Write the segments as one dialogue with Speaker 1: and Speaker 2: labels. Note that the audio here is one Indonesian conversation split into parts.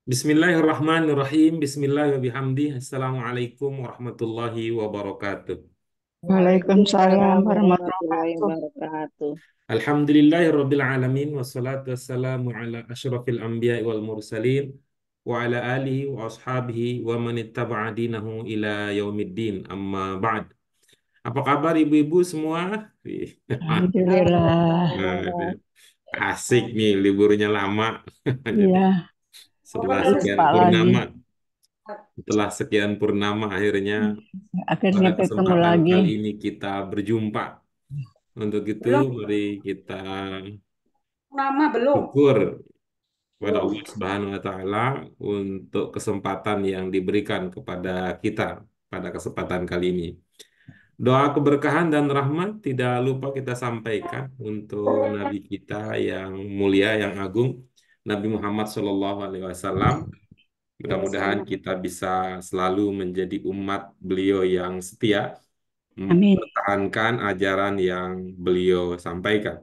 Speaker 1: Bismillahirrahmanirrahim. Bismillahirrahmanirrahim. Assalamualaikum warahmatullahi wabarakatuh.
Speaker 2: Waalaikumsalam
Speaker 3: Waalaikumsalam
Speaker 2: warahmatullahi
Speaker 3: warahmatullahi
Speaker 2: wabarakatuh.
Speaker 3: wabarakatuh.
Speaker 1: Alhamdulillahirabbil alamin wassalatu wassalamu ala asyrafil anbiya'i wal mursalin wa ala alihi wa ashabihi wa man ittaba'a dinahu ila yaumiddin. Amma ba'd. Apa kabar ibu-ibu semua?
Speaker 2: Alhamdulillah.
Speaker 3: Alhamdulillah.
Speaker 1: Asik nih liburnya lama. Jadi
Speaker 2: Iya,
Speaker 1: setelah sekian
Speaker 2: lupa lagi.
Speaker 1: purnama, setelah sekian purnama akhirnya
Speaker 2: Akhirnya
Speaker 1: pada
Speaker 2: ketemu
Speaker 1: kesempatan
Speaker 2: lagi.
Speaker 1: kali ini kita berjumpa. Untuk itu,
Speaker 3: Belum,
Speaker 1: mari kita
Speaker 3: nama belum.
Speaker 1: syukur kepada
Speaker 3: Belum.
Speaker 1: Allah Subhanahu wa Ta'ala untuk kesempatan yang diberikan kepada kita pada kesempatan kali ini. Doa keberkahan dan rahmat tidak lupa kita sampaikan untuk Nabi kita yang mulia, yang agung, Nabi Muhammad SAW. Mudah-mudahan kita bisa selalu menjadi umat beliau yang setia,
Speaker 2: Amin.
Speaker 1: mempertahankan ajaran yang beliau sampaikan.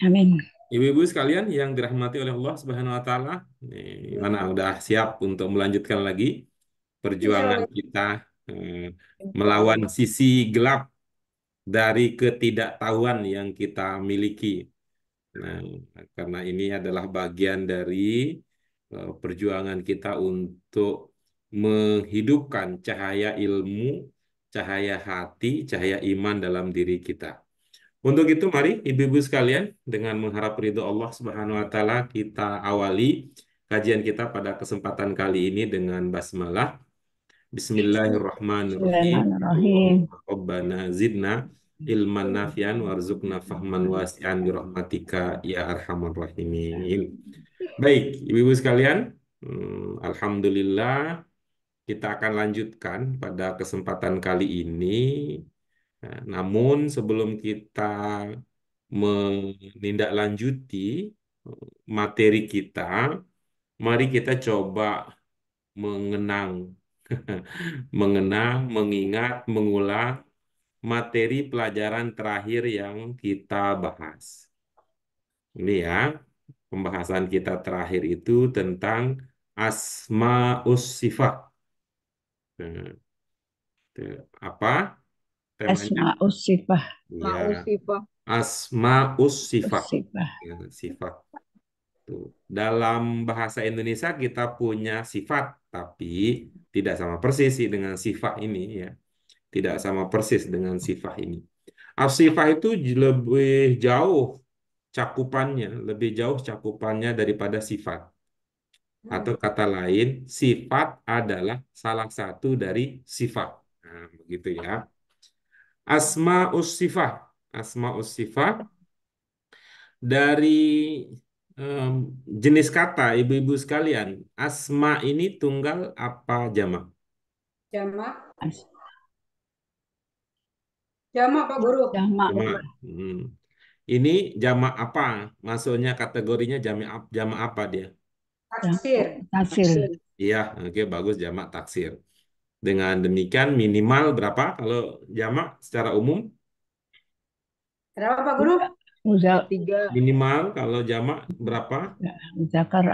Speaker 2: Amin.
Speaker 1: Ibu-ibu sekalian yang dirahmati oleh Allah Subhanahu wa taala, mana udah siap untuk melanjutkan lagi
Speaker 3: Insya
Speaker 1: perjuangan
Speaker 3: Allah.
Speaker 1: kita eh,
Speaker 3: Insya
Speaker 1: melawan
Speaker 3: Allah.
Speaker 1: sisi gelap dari ketidaktahuan yang kita miliki. Nah, karena ini adalah bagian dari perjuangan kita untuk menghidupkan cahaya ilmu, cahaya hati, cahaya iman dalam diri kita. Untuk itu, mari ibu-ibu sekalian, dengan mengharap ridho Allah Subhanahu wa Ta'ala, kita awali kajian kita pada kesempatan kali ini dengan basmalah. Bismillahirrahmanirrahim.
Speaker 2: Bismillahirrahmanirrahim.
Speaker 1: Allahumma Rabbana zidna ilman nafian warzuqna fahman wasi'an birahmatika ya arhamar rahimin. Baik, ibu-ibu sekalian, alhamdulillah kita akan lanjutkan pada kesempatan kali ini. Nah, namun sebelum kita menindaklanjuti materi kita, mari kita coba mengenang, mengenang, mengingat, mengulang materi pelajaran terakhir yang kita bahas. Ini ya, pembahasan kita terakhir itu tentang asmaus sifat. Nah, apa temanya?
Speaker 2: Asma'us sifah.
Speaker 1: Ya,
Speaker 3: Ma'usifah.
Speaker 1: asmaus sifat.
Speaker 2: Sifah.
Speaker 1: Ya, sifat. Tuh. Dalam bahasa Indonesia kita punya sifat, tapi tidak sama persis sih dengan sifat ini ya. Tidak sama persis dengan sifat ini. As-sifat itu lebih jauh cakupannya, lebih jauh cakupannya daripada sifat. Atau kata lain, sifat adalah salah satu dari sifat. Nah, begitu ya. Asmaus sifat. Asmaus sifat dari em, jenis kata ibu-ibu sekalian. Asma ini tunggal apa jamak?
Speaker 3: Jamak.
Speaker 2: As-
Speaker 3: Jamak Pak Guru.
Speaker 2: Jamak.
Speaker 1: Jamak. Hmm. Ini jamak apa? Maksudnya kategorinya jamak apa dia?
Speaker 3: Taksir.
Speaker 2: Tasil.
Speaker 1: Iya, oke bagus jamak taksir. Dengan demikian minimal berapa kalau jamak secara umum?
Speaker 3: Berapa Pak Guru?
Speaker 2: Muzak.
Speaker 3: Tiga.
Speaker 1: Minimal kalau jamak berapa?
Speaker 2: Muzakar.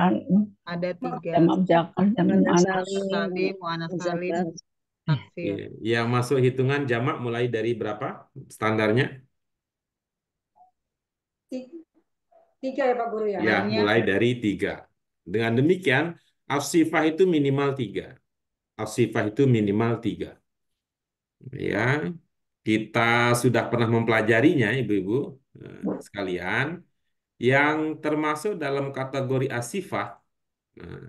Speaker 3: Ada tiga.
Speaker 2: Jamak muzakar. Jamak
Speaker 3: Muannas
Speaker 2: muannas.
Speaker 3: salim, muannas salim, taksir.
Speaker 1: Iya. Yang masuk hitungan jamak mulai dari berapa standarnya?
Speaker 3: Tiga ya Pak Guru ya.
Speaker 1: Ya,
Speaker 3: Lainnya
Speaker 1: mulai dari 3. Dengan demikian, as-sifah itu minimal 3. As-sifah itu minimal 3. Ya, kita sudah pernah mempelajarinya, ibu-ibu sekalian, yang termasuk dalam kategori as-sifah. Nah,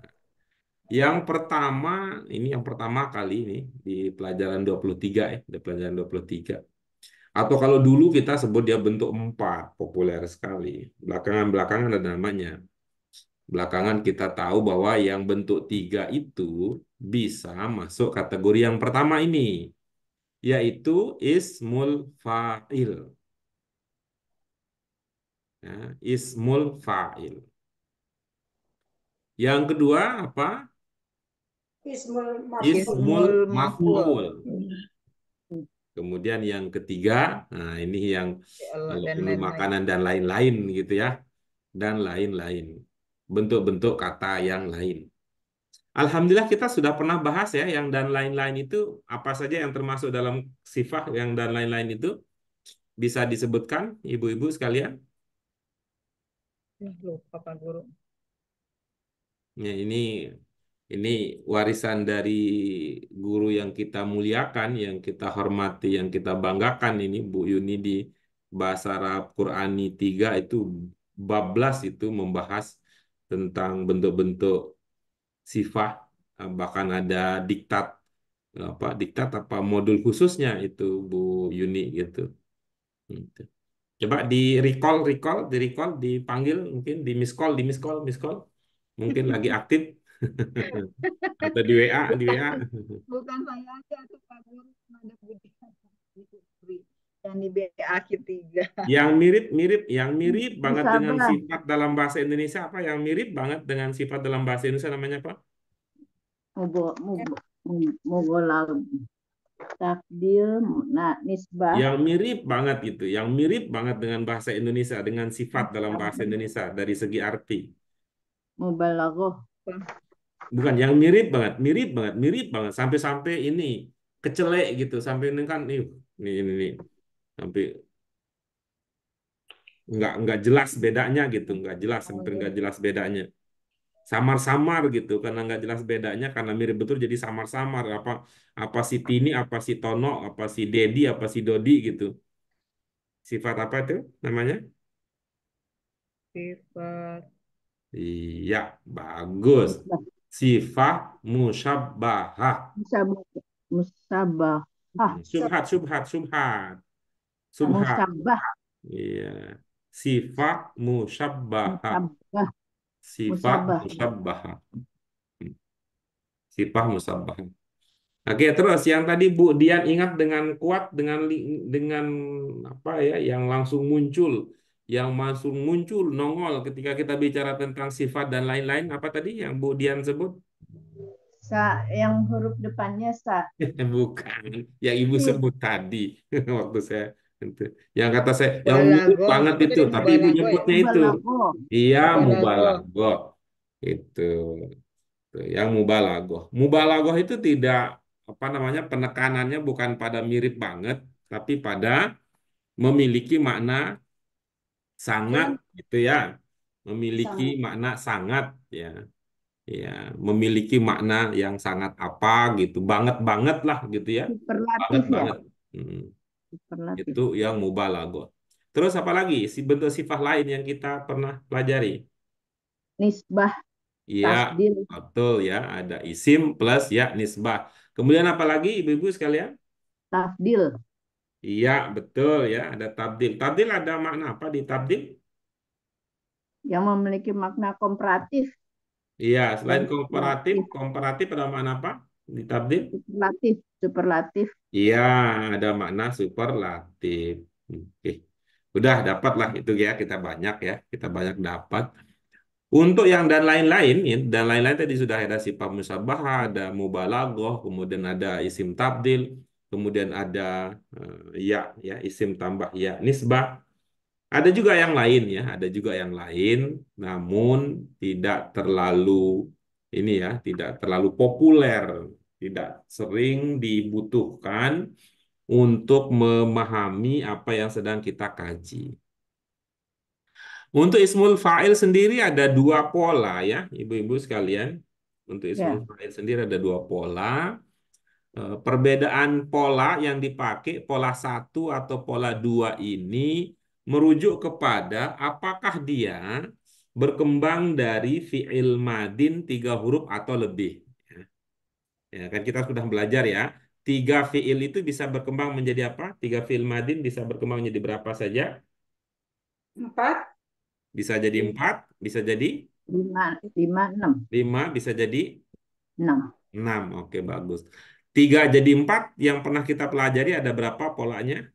Speaker 1: yang pertama, ini yang pertama kali ini di pelajaran 23 ya, di pelajaran 23. Atau kalau dulu kita sebut dia bentuk 4, populer sekali. Belakangan-belakangan ada namanya. Belakangan kita tahu bahwa yang bentuk 3 itu bisa masuk kategori yang pertama ini, yaitu ismul fa'il. Ya, ismul fa'il. Yang kedua apa?
Speaker 3: Ismul
Speaker 1: Ismul
Speaker 3: Ismul Maf'ul.
Speaker 1: maf'ul. Kemudian yang ketiga, nah ini yang
Speaker 3: Allah dan
Speaker 1: perlu
Speaker 3: lain-lain.
Speaker 1: makanan dan lain-lain gitu ya. Dan lain-lain. Bentuk-bentuk kata yang lain. Alhamdulillah kita sudah pernah bahas ya yang dan lain-lain itu apa saja yang termasuk dalam sifat yang dan lain-lain itu bisa disebutkan ibu-ibu sekalian.
Speaker 3: Lupa Pak Guru.
Speaker 1: Ya, ini warisan dari guru yang kita muliakan, yang kita hormati, yang kita banggakan ini Bu Yuni di Bahasa Arab Qurani 3 itu bab 11 itu membahas tentang bentuk-bentuk sifat, bahkan ada diktat diktat apa modul khususnya itu Bu Yuni gitu. Gitu. Coba di recall, dipanggil mungkin di miss call, mungkin lagi aktif atau di WA, di WA.
Speaker 3: Bukan saya aja tuh Pak Guru, ada Budi yang di BA ketiga.
Speaker 1: Yang mirip banget dengan
Speaker 2: Musabah,
Speaker 1: sifat dalam bahasa Indonesia apa? Yang mirip banget dengan sifat dalam bahasa Indonesia namanya apa?
Speaker 2: mugolag, takdir, nisbah,
Speaker 1: Yang mirip banget itu, yang mirip banget dengan bahasa Indonesia, dengan sifat dalam bahasa Indonesia dari segi arti.
Speaker 2: mubalaghah,
Speaker 1: Bukan yang mirip banget sampai-sampai ini kecelek gitu, sampai ini kan ini sampai nggak jelas bedanya gitu, nggak jelas, hampir nggak jelas bedanya. Samar-samar gitu, karena nggak jelas bedanya, karena mirip betul jadi samar-samar. Apa si Tini, apa si Tono, apa si Dedi, apa si Dodi gitu. Sifat apa itu namanya?
Speaker 3: Sifat
Speaker 1: Iya, bagus.
Speaker 2: nisbah,
Speaker 1: Sifat musyabbahah.
Speaker 2: musabah, musabah,
Speaker 1: Subhat.
Speaker 2: musabah,
Speaker 1: Iya. Sifat musyabbahah.
Speaker 2: musabah,
Speaker 1: Sifat
Speaker 2: musabah,
Speaker 1: musyabbahah. Sifat musyabbahah. Oke, terus yang tadi Bu Dian ingat dengan kuat dengan apa ya yang langsung muncul, nongol ketika kita bicara tentang sifat dan lain-lain apa tadi yang Bu Dian sebut?
Speaker 2: yang huruf depannya
Speaker 1: Bukan, yang Ibu
Speaker 2: sif,
Speaker 1: sebut tadi waktu saya itu. Yang kata saya yang mirip
Speaker 3: balago.
Speaker 1: banget
Speaker 3: Apa
Speaker 1: itu,
Speaker 3: tadi
Speaker 1: tapi Ibu
Speaker 3: mubalago ya?
Speaker 1: nyebutnya itu.
Speaker 2: mubalaghah,
Speaker 1: Iya,
Speaker 3: Mubalago.
Speaker 1: mubalaghah. Itu. Tuh, yang mubalaghah. Mubalaghah itu tidak apa namanya penekanannya bukan pada mirip banget, tapi pada memiliki makna sangat gitu ya. Memiliki
Speaker 3: Sangat.
Speaker 1: makna sangat ya. Ya, memiliki makna yang sangat apa gitu. Banget banget lah gitu ya. Banget
Speaker 2: superlatif ya,
Speaker 1: banget. Hmm,
Speaker 2: superlatif,
Speaker 1: itu yang mubalaghah. Terus apa lagi? Si bentuk sifat lain yang kita pernah pelajari?
Speaker 2: nisbah,
Speaker 1: Iya,
Speaker 2: tasdil,
Speaker 1: betul ya. Ada isim plus ya nisbah. Kemudian apa lagi ibu-ibu sekalian?
Speaker 2: tafdil,
Speaker 1: Iya, betul ya. Ada tabdil. Tabdil ada makna apa di tabdil?
Speaker 2: yang memiliki makna komparatif
Speaker 1: Iya,
Speaker 2: dan
Speaker 1: selain komparatif,
Speaker 2: superlatif,
Speaker 1: komparatif ada makna apa di tabdil?
Speaker 2: superlatif, superlatif,
Speaker 1: Iya, ada makna superlatif. Oke. Udah dapat lah itu ya, kita banyak dapat. Untuk yang dan lain-lain, ya, dan lain-lain tadi sudah ada sifat musabbah, ada mubalaghah, kemudian ada isim tabdil, kemudian ada ya isim tambah ya nisbah. Ada juga yang lain ya, ada juga yang lain, namun tidak terlalu ini ya, tidak terlalu populer, tidak sering dibutuhkan untuk memahami apa yang sedang kita kaji. Untuk ismul fa'il sendiri ada dua pola ya, ibu-ibu sekalian. Untuk ismul
Speaker 2: ya,
Speaker 1: fa'il sendiri ada dua pola. Perbedaan pola yang dipakai, pola satu atau pola dua ini merujuk kepada apakah dia berkembang dari fi'il madin tiga huruf atau lebih. Ya, kan kita sudah belajar ya. Tiga fi'il itu bisa berkembang menjadi apa? Tiga fi'il madin bisa berkembang menjadi berapa saja?
Speaker 3: 4.
Speaker 1: Bisa jadi empat, bisa jadi
Speaker 2: lima, lima, enam,
Speaker 1: lima, bisa jadi
Speaker 2: enam,
Speaker 1: enam. Oke, bagus. Tiga jadi empat, yang pernah kita pelajari ada berapa polanya?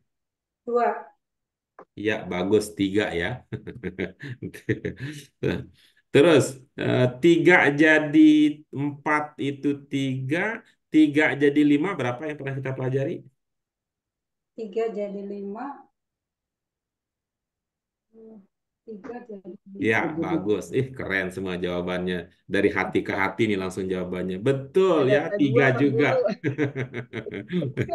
Speaker 3: 2.
Speaker 1: Ya, bagus. Tiga ya. Terus, tiga jadi empat itu tiga, tiga jadi lima, berapa yang pernah kita pelajari?
Speaker 3: 3 jadi 5. Tiga jadi
Speaker 1: Ya,
Speaker 2: Jadi
Speaker 1: bagus. Ih, keren semua jawabannya. Dari hati ke hati nih langsung jawabannya. Betul ya,
Speaker 3: ada
Speaker 1: tiga
Speaker 3: dua Pak
Speaker 1: juga.
Speaker 3: Guru.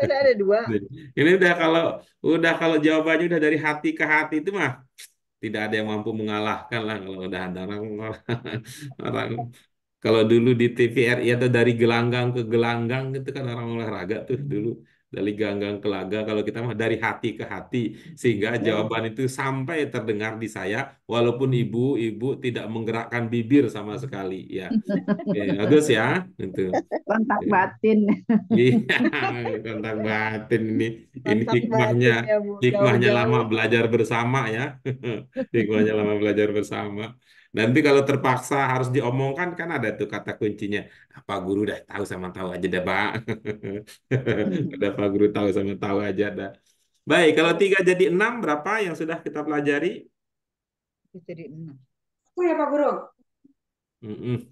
Speaker 3: Ada dua.
Speaker 1: Nih, ini udah kalau jawabannya udah dari hati ke hati itu mah tidak ada yang mampu mengalahkan lah kalau udah ada orang orang kalau dulu di TVRI atau dari gelanggang ke gelanggang gitu kan orang olahraga tuh dulu dari gelanggang ke gelanggang kalau kita mah dari hati ke hati sehingga
Speaker 2: dari
Speaker 1: jawaban itu sampai terdengar di saya walaupun ibu-ibu tidak menggerakkan bibir sama sekali ya. Oke, bagus ya itu.
Speaker 2: kontak
Speaker 1: Ya.
Speaker 2: batin.
Speaker 1: Iya, kontak batin ini
Speaker 3: Kontak
Speaker 1: hikmahnya,
Speaker 3: batin ya Bu.
Speaker 1: hikmahnya lama
Speaker 3: Jauh-jauh.
Speaker 1: belajar bersama ya, hikmahnya lama belajar bersama. Nanti kalau terpaksa harus diomongkan kan ada tuh kata kuncinya. Apa guru udah tahu sama tahu aja dah, Pak. Udah Pak Guru tahu sama tahu aja dah. Baik, kalau 3 jadi 6 berapa yang sudah kita pelajari?
Speaker 3: Jadi 6.
Speaker 4: Oh ya Pak Guru.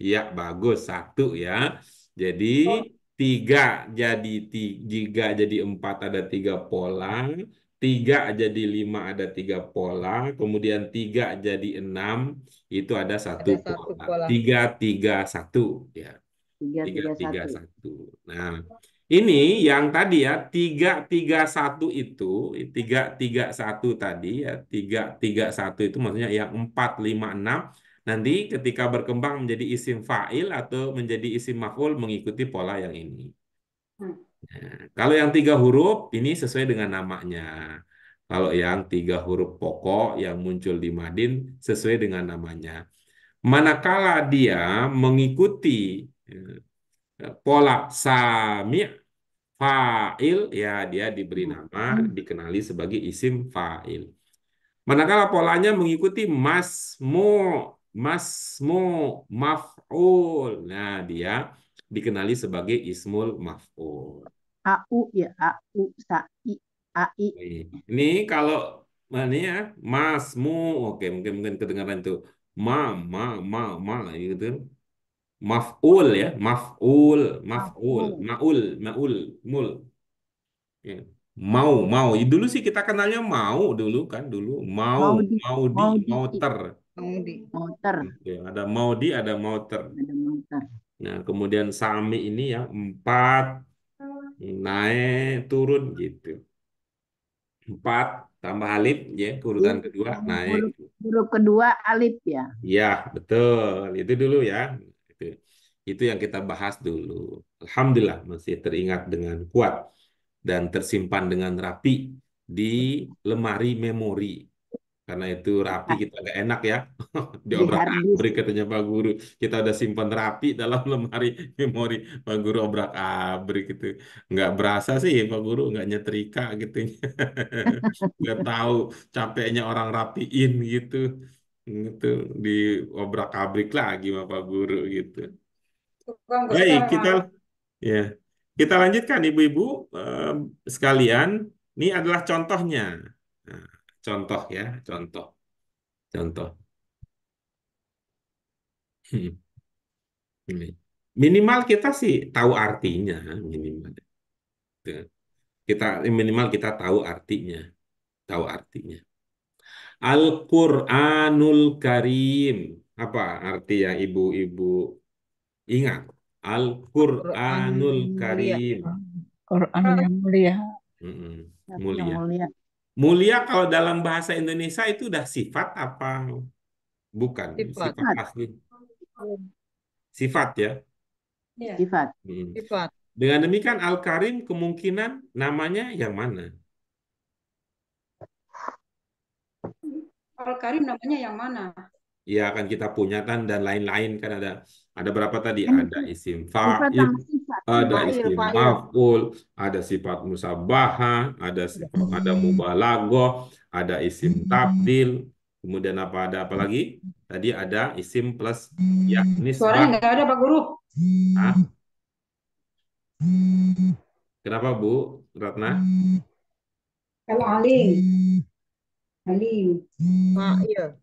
Speaker 1: Iya, bagus. Satu ya. Jadi
Speaker 4: Oh,
Speaker 1: 3 jadi 4 ada 3 pola. 3 jadi 5 ada 3 pola. Kemudian 3 jadi 6 itu ada satu
Speaker 3: Ada satu
Speaker 1: pola.
Speaker 3: pola.
Speaker 1: 3 3 1 ya.
Speaker 2: Tiga
Speaker 1: Tiga
Speaker 2: tiga
Speaker 1: tiga
Speaker 2: satu.
Speaker 1: satu. Nah, ini yang tadi ya 3 3 1 itu 3 3 1 tadi ya 3 3 1 itu maksudnya yang 4 5 6 nanti ketika berkembang menjadi isim fa'il atau menjadi isim maf'ul mengikuti pola yang ini.
Speaker 4: hmm.
Speaker 1: Nah, kalau yang 3 huruf ini sesuai dengan namanya. Kalau yang 3 huruf pokok yang muncul di madin sesuai dengan namanya. Manakala dia mengikuti pola sami fa'il ya dia diberi nama dikenali sebagai isim fa'il. Manakala polanya mengikuti masmu masmu maf'ul. Nah, dia dikenali sebagai ismul maf'ul.
Speaker 2: AU ya, AU, SAI, AI.
Speaker 1: Ini kalau ini ya masmu oke mungkin mungkin kedengaran tuh ma ma ma gitu. Maf'ul ya, maf'ul, maf'ul,
Speaker 2: AU.
Speaker 1: maul, maul, mul. Ya. Mau. Dulu sih kita kenalnya mau dulu kan dulu. Mau,
Speaker 2: Mau di,
Speaker 1: mau di,
Speaker 2: mau di,
Speaker 1: mau ter.
Speaker 3: Mau di.
Speaker 2: motor.
Speaker 1: Gitu ya. Ada mau di, ada mau ter.
Speaker 2: Ada motor.
Speaker 1: Nah, kemudian sami ini ya 4 naik turun gitu. 4 tambah alif ya, urutan kedua naik.
Speaker 2: Huruf, huruf kedua alif ya.
Speaker 1: Ya, betul. Itu dulu ya. Itu. Itu yang kita bahas dulu. Alhamdulillah masih teringat dengan kuat dan tersimpan dengan rapi di lemari memori. Karena itu rapi
Speaker 2: Ah,
Speaker 1: kita agak enak ya.
Speaker 2: di
Speaker 1: Diobrak-abrik
Speaker 2: harddisk.
Speaker 1: katanya Pak Guru. Kita udah simpan rapi dalam lemari memori. Pak Guru obrak-abrik gitu. Nggak berasa sih Pak Guru nggak nyetrika gitu. Nggak tahu capeknya orang rapiin gitu. Gitu diobrak-abrik lagi sama Pak Guru gitu.
Speaker 4: Tukang
Speaker 1: Baik,
Speaker 4: besar
Speaker 1: kita
Speaker 4: malah.
Speaker 1: ya. Kita lanjutkan Ibu-ibu sekalian. Ini adalah contohnya. Nah, contoh ya, contoh. Contoh. Hmm, ini. Minimal kita sih tahu artinya, minimal. Gitu. Kita minimal kita tahu artinya, tahu artinya. Al-Qur'anul Karim. Apa arti yang ibu-ibu ingat?
Speaker 3: Al-Quran
Speaker 1: Al-Qur'anul
Speaker 3: yang mulia.
Speaker 1: Karim.
Speaker 5: Quran yang mulia.
Speaker 1: Mm-mm.
Speaker 2: Yang
Speaker 1: Mulia.
Speaker 2: mulia.
Speaker 1: Mulia kalau dalam bahasa Indonesia itu udah sifat apa? Bukan,
Speaker 3: Sifat.
Speaker 1: sifat
Speaker 2: Sifat.
Speaker 1: asli. Sifat ya.
Speaker 4: Iya.
Speaker 2: Sifat.
Speaker 1: Hmm.
Speaker 3: Sifat.
Speaker 1: Dengan demikian Al-Karim kemungkinan namanya yang mana?
Speaker 4: Al-Karim namanya yang mana?
Speaker 1: Ya kan kita punya kan dan lain-lain kan ada berapa tadi?
Speaker 2: Ini
Speaker 1: Ada isim
Speaker 2: sifat
Speaker 1: fa'il,
Speaker 2: sama sifat.
Speaker 1: ada
Speaker 3: Fa'il,
Speaker 1: isim
Speaker 3: fa'il.
Speaker 1: maf'ul, ada sifat musabahah, ada mubalaghah, ada isim tabdil, kemudian ada apa lagi? Tadi ada isim plus ya
Speaker 4: Suaranya
Speaker 1: nisbah.
Speaker 4: nggak ada Pak Guru.
Speaker 1: Hah? Kenapa Bu Ratna?
Speaker 4: Al-Alim. Alim.
Speaker 3: Fa'il.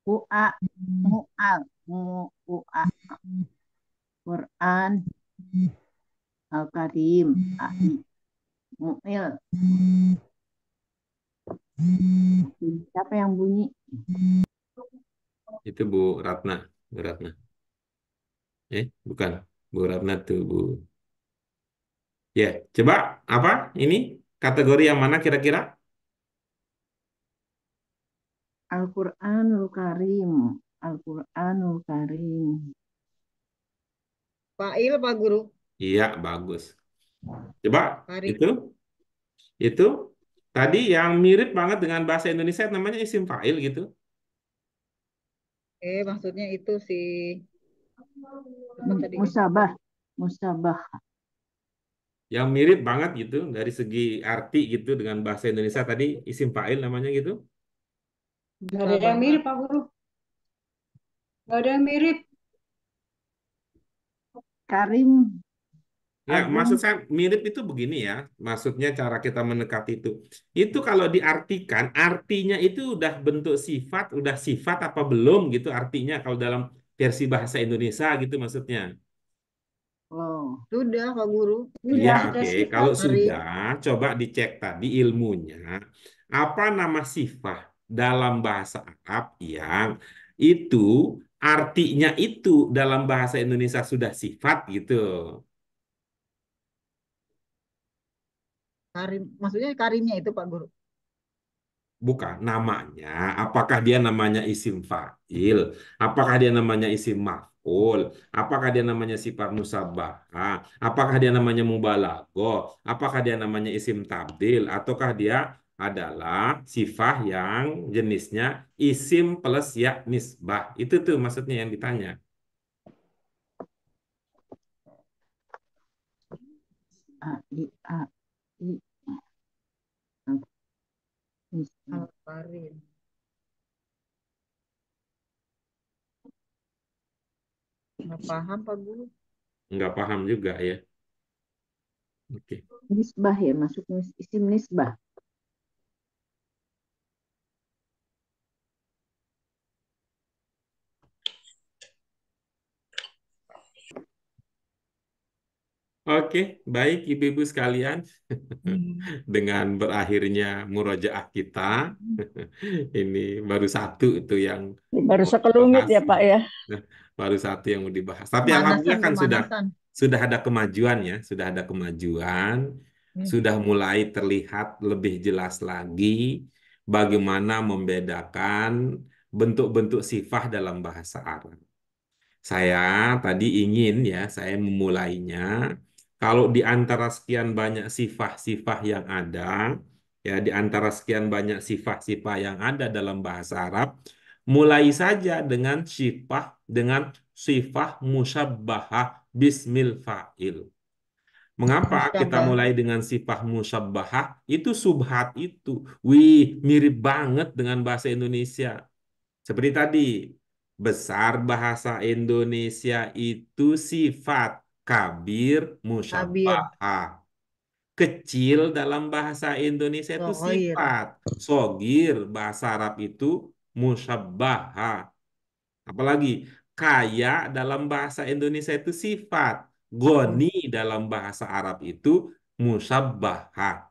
Speaker 2: UA, mu'al, UA, Quran, Al-Karim, AI, Mu'il, Siapa yang bunyi?
Speaker 1: Itu Bu Ratna. Bu Ratna. Bukan. Bu Ratna tuh Bu. Ya, coba apa ini? Kategori yang mana kira-kira?
Speaker 2: Al-Qur'anul Karim. Al-Qur'anul Karim.
Speaker 3: Fa'il Pak Guru.
Speaker 1: Iya, bagus. Coba
Speaker 3: Karim.
Speaker 1: itu tadi yang mirip banget dengan bahasa Indonesia namanya isim fa'il gitu.
Speaker 3: Maksudnya itu sih apa tadi?
Speaker 2: Musabah. Musabah.
Speaker 1: Yang mirip banget gitu dari segi arti gitu dengan bahasa Indonesia tadi isim fa'il namanya gitu.
Speaker 4: Nggak ada yang mirip,
Speaker 3: Musabahat.
Speaker 4: Pak Guru. Nggak ada yang mirip.
Speaker 2: Karim.
Speaker 1: Ya, maksud
Speaker 2: Agung.
Speaker 1: saya mirip itu begini ya. Maksudnya cara kita mendekati itu. Itu kalau diartikan, artinya itu udah bentuk sifat, udah sifat apa belum gitu artinya kalau dalam versi bahasa Indonesia gitu maksudnya.
Speaker 2: Oh.
Speaker 3: Sudah Pak Guru.
Speaker 1: Ya,
Speaker 4: Udah
Speaker 1: oke.
Speaker 4: sifat.
Speaker 1: Kalau
Speaker 3: Karim.
Speaker 1: sudah, coba dicek tadi ilmunya. Apa nama sifat dalam bahasa Arab yang itu artinya itu dalam bahasa Indonesia sudah sifat gitu.
Speaker 3: Karim. Maksudnya karimnya itu Pak Guru.
Speaker 1: Bukan namanya, apakah dia namanya isim fa'il, apakah dia namanya isim maf'ul, apakah dia namanya sifat musabbahah, apakah dia namanya mubalaghah, apakah dia namanya isim tabdil, ataukah dia adalah sifat yang jenisnya isim plus ya nisbah. Itu tuh maksudnya yang ditanya.
Speaker 2: A, I, A, I.
Speaker 3: Al-Karim. Nggak paham Pak Guru.
Speaker 1: Nggak paham juga ya. Oke.
Speaker 2: Nisbah ya, masuk isim nisbah.
Speaker 1: Oke, baik Ibu-ibu sekalian.
Speaker 5: Hmm.
Speaker 1: Dengan berakhirnya murojaah kita, ini baru satu itu yang
Speaker 5: Ini baru
Speaker 1: mau
Speaker 5: sekelumit
Speaker 1: dibahas.
Speaker 5: ya Pak ya.
Speaker 1: Nah, baru satu yang mau dibahas. Tapi
Speaker 3: Pemanasan,
Speaker 1: alhamdulillah kan sudah
Speaker 3: pemanasan.
Speaker 1: sudah ada kemajuan ya, sudah ada kemajuan,
Speaker 3: Hmm.
Speaker 1: sudah mulai terlihat lebih jelas lagi bagaimana membedakan bentuk-bentuk sifat dalam bahasa Arab. Saya tadi ingin ya, saya memulainya. Kalau di antara sekian banyak sifat-sifat yang ada, ya di antara sekian banyak sifat-sifat yang ada dalam bahasa Arab, mulai saja dengan sifat musyabbahah bismil fa'il. Mengapa kita
Speaker 3: Musyabah.
Speaker 1: mulai dengan sifat musyabbahah? Itu subhat itu. Wih, mirip banget dengan bahasa Indonesia. Seperti tadi, besar bahasa Indonesia itu sifat kabir
Speaker 3: Kabir.
Speaker 1: musyabbahah. Kecil dalam bahasa Indonesia itu
Speaker 3: Sohoir.
Speaker 1: sifat. Sogir bahasa Arab itu musyabbahah. Apalagi kaya dalam bahasa Indonesia itu sifat. Goni dalam bahasa Arab itu musyabbahah.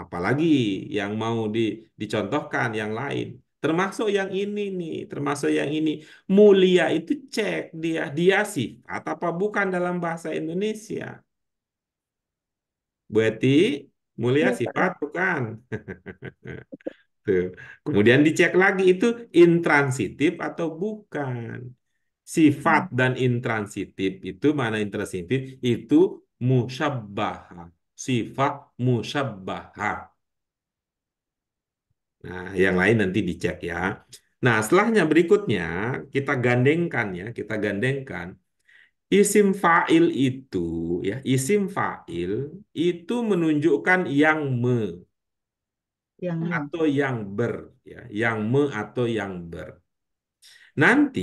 Speaker 1: Apalagi yang mau dicontohkan yang lain. Termasuk yang ini nih, termasuk yang ini. Mulia itu cek dia sifat apa bukan dalam bahasa Indonesia. Berarti mulia
Speaker 5: Ya Pak ya.
Speaker 1: sifat bukan. Tuh. Kemudian dicek lagi itu intransitif atau bukan. Sifat dan intransitif itu mana intransitif? Itu musyabbahah. Sifat musyabbahah. Nah, yang lain nanti dicek ya. Nah, setelahnya berikutnya kita gandengkan ya, kita gandengkan isim fa'il itu ya, isim fa'il itu menunjukkan yang
Speaker 3: Yang
Speaker 1: atau yang ber ya, yang atau yang ber. Nanti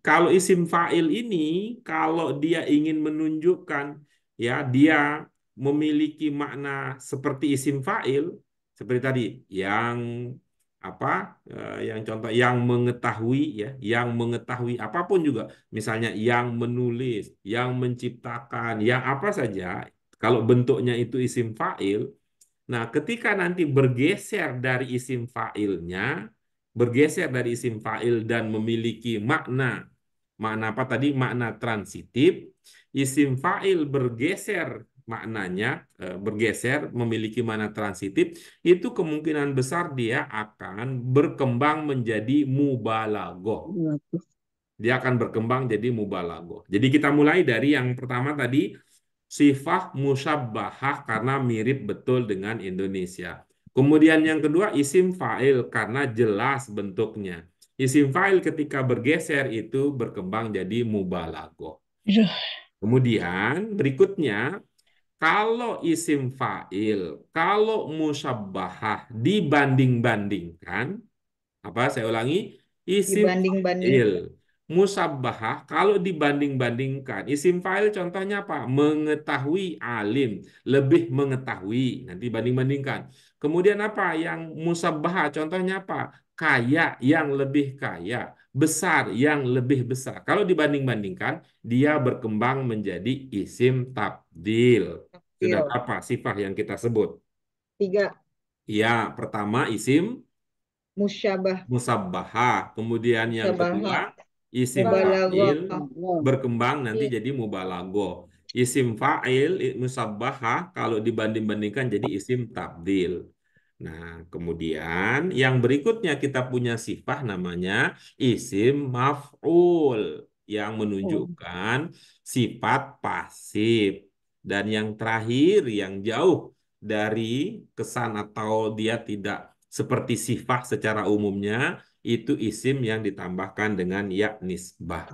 Speaker 1: kalau isim fa'il ini kalau dia ingin menunjukkan ya dia memiliki makna seperti isim fa'il seperti tadi yang apa yang contoh yang mengetahui ya yang mengetahui apapun juga misalnya yang menulis yang menciptakan yang apa saja kalau bentuknya itu isim fa'il Nah, ketika nanti bergeser dari isim fa'il dan memiliki makna apa tadi? Makna transitif, isim fa'il bergeser memiliki makna transitif, itu kemungkinan besar dia akan berkembang menjadi mubalaghah. Dia akan berkembang jadi mubalaghah. Jadi kita mulai dari yang pertama tadi, sifat musyabbahah karena mirip betul dengan Indonesia. Kemudian yang kedua isim fa'il karena jelas bentuknya. Isim fa'il ketika bergeser itu berkembang jadi mubalaghah.
Speaker 5: Aduh,
Speaker 1: Kemudian berikutnya, kalau isim fa'il, kalau musyabbahah dibanding-bandingkan, apa saya ulangi, isim
Speaker 3: Dibanding-banding.
Speaker 1: fa'il musabbahah kalau dibanding-bandingkan, isim fa'il contohnya apa? Mengetahui, alim, lebih mengetahui, nanti banding-bandingkan. Kemudian apa yang musabbahah contohnya apa? Kaya, yang lebih kaya, besar, yang lebih besar. Kalau dibanding-bandingkan, dia berkembang menjadi isim tabdil. Sudah
Speaker 3: Skill.
Speaker 1: berapa sifat yang kita sebut?
Speaker 3: 3.
Speaker 1: Ya, pertama isim
Speaker 3: Musyabah.
Speaker 1: musabbahah. Kemudian yang kedua,
Speaker 3: Musyabahah.
Speaker 1: isim fa'il
Speaker 3: Mubalaghah.
Speaker 1: berkembang nanti jadi mubalaghah. Isim fa'il musabbahah kalau dibanding-bandingkan jadi isim tabdil. Nah, kemudian yang berikutnya kita punya sifat namanya isim maf'ul yang menunjukkan sifat pasif. Dan yang terakhir yang jauh dari kesan atau dia tidak seperti sifat secara umumnya, itu isim yang ditambahkan dengan ya nisbah.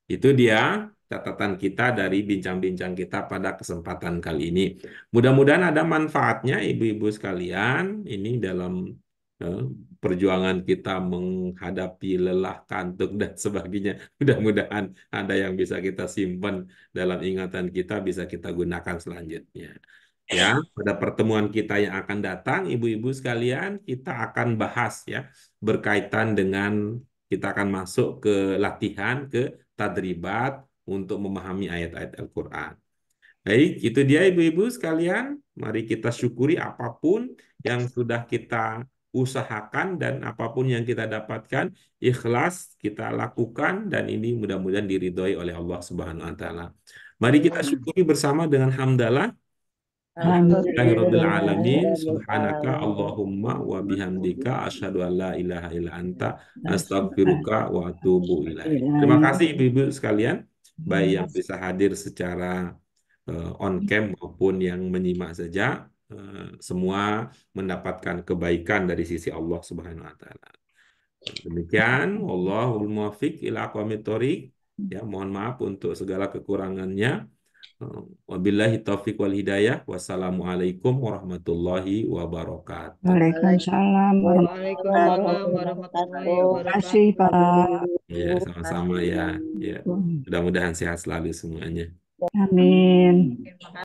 Speaker 1: Itu dia catatan kita dari bincang-bincang kita pada kesempatan kali ini. Mudah-mudahan ada manfaatnya ibu-ibu sekalian ini dalam eh, perjuangan kita menghadapi lelah, kantuk dan sebagainya. Mudah-mudahan ada yang bisa kita simpan dalam ingatan kita, bisa kita gunakan selanjutnya. Ya, pada pertemuan kita yang akan datang, ibu-ibu sekalian, kita akan bahas ya berkaitan dengan kita akan masuk ke latihan, ke tadribat untuk memahami ayat-ayat Al-Quran. Baik, itu dia ibu-ibu sekalian. Mari kita syukuri apapun yang sudah kita usahakan dan apapun yang kita dapatkan, ikhlas kita lakukan dan ini mudah-mudahan diridhoi oleh Allah Subhanahu wa taala. Mari kita syukuri bersama dengan hamdalah. Alhamdulillahirabbil alamin. Subhanaka Allahumma wa bihamdika asyhadu an la ilaha illa anta astaghfiruka wa atubu ilaik. Terima kasih ibu-ibu sekalian, baik yang bisa hadir secara on cam maupun yang menyimak saja. Semua mendapatkan kebaikan dari sisi Allah Subhanahu wa taala. Demikian, wallahul muwaffiq ila aqwamit thoriq. Ya, mohon maaf untuk segala kekurangannya. Wabillahi taufiq wal hidayah. Wassalamualaikum warahmatullahi wabarakatuh.
Speaker 5: Waalaikumsalam warahmatullahi
Speaker 3: Waalaikumsalam warahmatullahi
Speaker 5: wabarakatuh. Terima kasih,
Speaker 3: wabarakatuh.
Speaker 5: Pak.
Speaker 1: Ya, sama-sama ya. Ya, mudah-mudahan sehat selalu semuanya.
Speaker 5: Amin.
Speaker 3: Terima kasih.